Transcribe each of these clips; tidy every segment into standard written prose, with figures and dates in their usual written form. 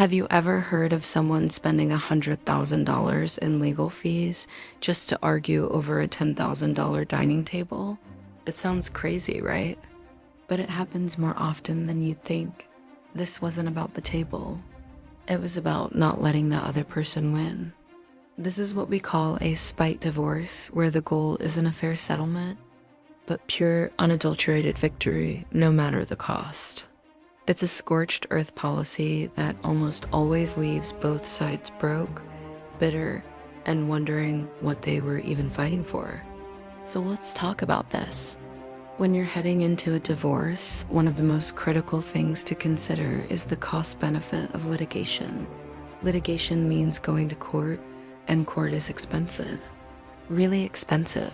Have you ever heard of someone spending $100,000 in legal fees just to argue over a $10,000 dining table? It sounds crazy, right? But it happens more often than you'd think. This wasn't about the table. It was about not letting the other person win. This is what we call a spite divorce, where the goal isn't a fair settlement, but pure, unadulterated victory, no matter the cost. It's a scorched earth policy that almost always leaves both sides broke, bitter, and wondering what they were even fighting for. So let's talk about this. When you're heading into a divorce, one of the most critical things to consider is the cost-benefit of litigation. Litigation means going to court, and court is expensive. Really expensive.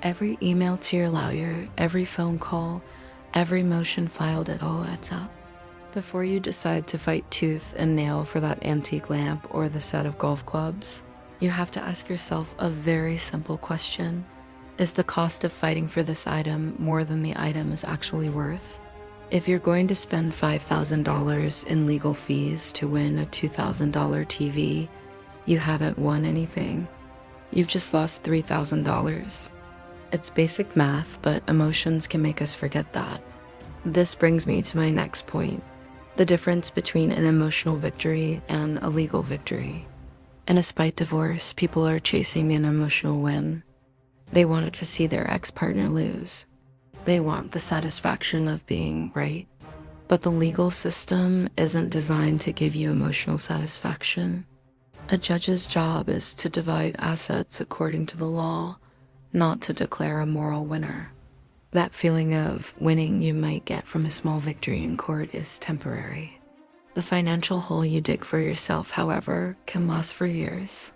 Every email to your lawyer, every phone call, every motion filed, it all adds up. Before you decide to fight tooth and nail for that antique lamp or the set of golf clubs, you have to ask yourself a very simple question. Is the cost of fighting for this item more than the item is actually worth? If you're going to spend $5,000 in legal fees to win a $2,000 TV, you haven't won anything. You've just lost $3,000. It's basic math, but emotions can make us forget that. This brings me to my next point, the difference between an emotional victory and a legal victory. In a spite divorce, people are chasing an emotional win. They want to see their ex-partner lose. They want the satisfaction of being right. But the legal system isn't designed to give you emotional satisfaction. A judge's job is to divide assets according to the law, not to declare a moral winner. That feeling of winning you might get from a small victory in court is temporary. The financial hole you dig for yourself, however, can last for years.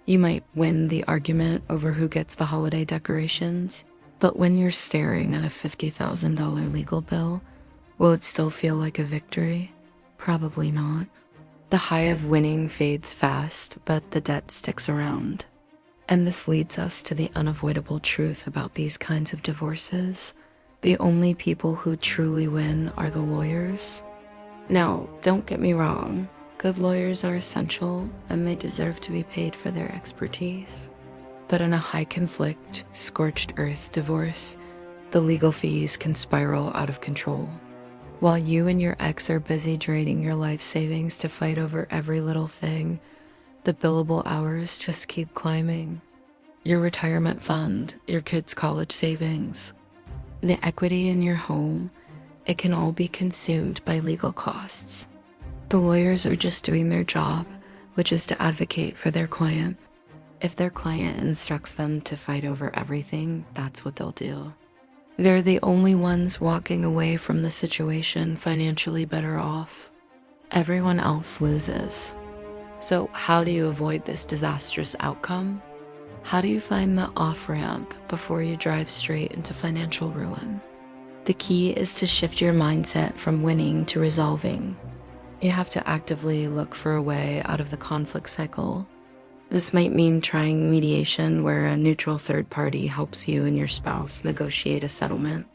You might win the argument over who gets the holiday decorations, but when you're staring at a $50,000 legal bill, will it still feel like a victory? Probably not. The high of winning fades fast, but the debt sticks around. And this leads us to the unavoidable truth about these kinds of divorces. The only people who truly win are the lawyers. Now, don't get me wrong. Good lawyers are essential, and they deserve to be paid for their expertise. But in a high-conflict, scorched earth divorce, the legal fees can spiral out of control. While you and your ex are busy draining your life savings to fight over every little thing, the billable hours just keep climbing. Your retirement fund, your kids' college savings, the equity in your home, it can all be consumed by legal costs. The lawyers are just doing their job, which is to advocate for their client. If their client instructs them to fight over everything, that's what they'll do. They're the only ones walking away from the situation financially better off. Everyone else loses. So how do you avoid this disastrous outcome? How do you find the off-ramp before you drive straight into financial ruin? The key is to shift your mindset from winning to resolving. You have to actively look for a way out of the conflict cycle. This might mean trying mediation, where a neutral third party helps you and your spouse negotiate a settlement.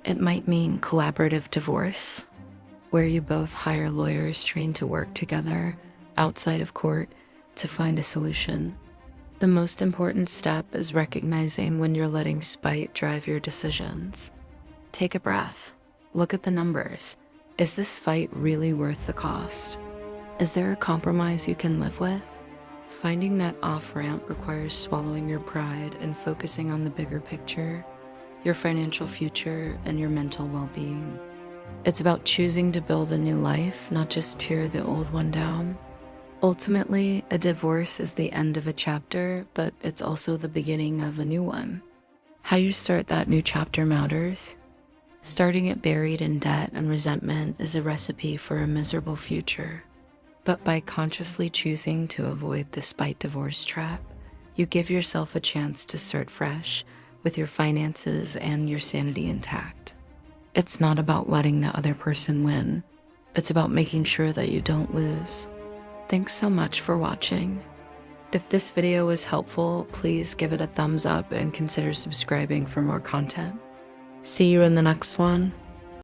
It might mean collaborative divorce, where you both hire lawyers trained to work together outside of court to find a solution. The most important step is recognizing when you're letting spite drive your decisions. Take a breath. Look at the numbers. Is this fight really worth the cost? Is there a compromise you can live with? Finding that off-ramp requires swallowing your pride and focusing on the bigger picture, your financial future, and your mental well-being. It's about choosing to build a new life, not just tear the old one down. Ultimately, a divorce is the end of a chapter, but it's also the beginning of a new one. How you start that new chapter matters. Starting it buried in debt and resentment is a recipe for a miserable future. But by consciously choosing to avoid the spite divorce trap, you give yourself a chance to start fresh with your finances and your sanity intact. It's not about letting the other person win. It's about making sure that you don't lose. Thanks so much for watching. If this video was helpful, please give it a thumbs up and consider subscribing for more content. See you in the next one.